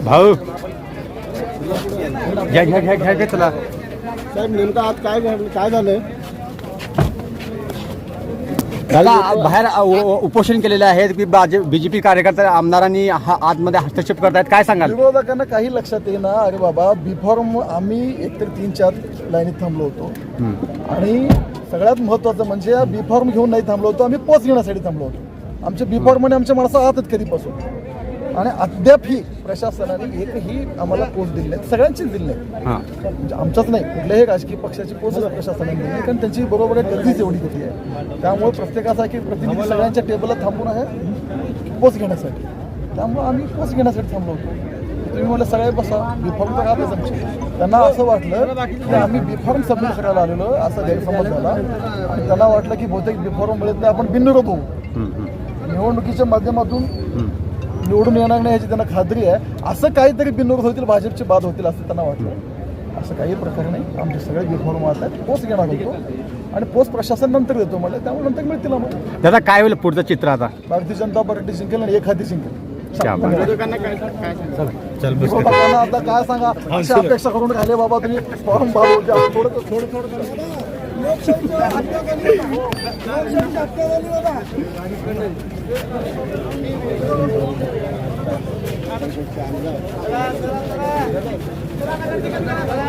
भाऊ घ्या घ्या घ्या घ्या घ्या चला साहेब नेमकं आज काय झालंय? दादा बाहेर उपोषण केलेले आहेत की बीजेपी कार्यकर्ते आमदारांनी आतमध्ये हस्तक्षेप करतायत, काय सांगाल? विरोधकांना काही लक्षात येईना. अरे बाबा, बी फॉर्म आम्ही एकतर 3-4 लाईनीत थांबलो होतो आणि सगळ्यात महत्त्वाचं म्हणजे बी फॉर्म घेऊन नाही थांबलो होतो, आम्ही पोच घेण्यासाठी थांबलो होतो. आमचे बी फॉर्म आणि आमच्या माणसं आहातच कधीपासून आणि अद्यापही प्रशासनाने एकही आम्हाला पोच दिली नाही. सगळ्यांचीच दिली नाही, म्हणजे आमच्याच नाही, कुठल्याही राजकीय पक्षाची पोच प्रशासनाने दिली नाही, कारण त्यांची बरोबर आहे गर्दीच एवढी किती आहे. त्यामुळे प्रत्येकाचा की प्रतिनिधी सगळ्यांच्या टेबलला थांबून आहे पोच घेण्यासाठी. त्यामुळे आम्ही पोच घेण्यासाठी थांबलो होतो. तुम्ही मला सगळे बसा, बी फॉर्म तर राहतच आमचे. त्यांना असं वाटलं की आम्ही बी फॉर्म सबमिट करायला आलेलो, असा गैरसमज झाला आणि त्यांना वाटलं की बहुतेक बी फॉर्म मिळत नाही, आपण बिनविरोध होऊ, निवडणुकीच्या माध्यमातून निवडून येणार नाही याची त्यांना खात्री आहे. असं काहीतरी बिनविरोध होतील, भाजपचे बाद होतील असं त्यांना वाटलं. असं काही प्रकार नाही. आमचे सगळे बी फॉर्म आहेत, पोस्ट घेणार होतो आणि पोस्ट प्रशासन नंतर देतो मला, त्यामुळे नंतर मिळतील आम्हाला. दादा काय होईल पुढचं चित्र आता? भारतीय जनता पार्टी जिंकेल आणि एखादी जिंकेल. विरोधकांना आता काय सांगा, अशी अपेक्षा करून राहिले बाबा तुम्ही फॉर्म भरू द्या. थोडं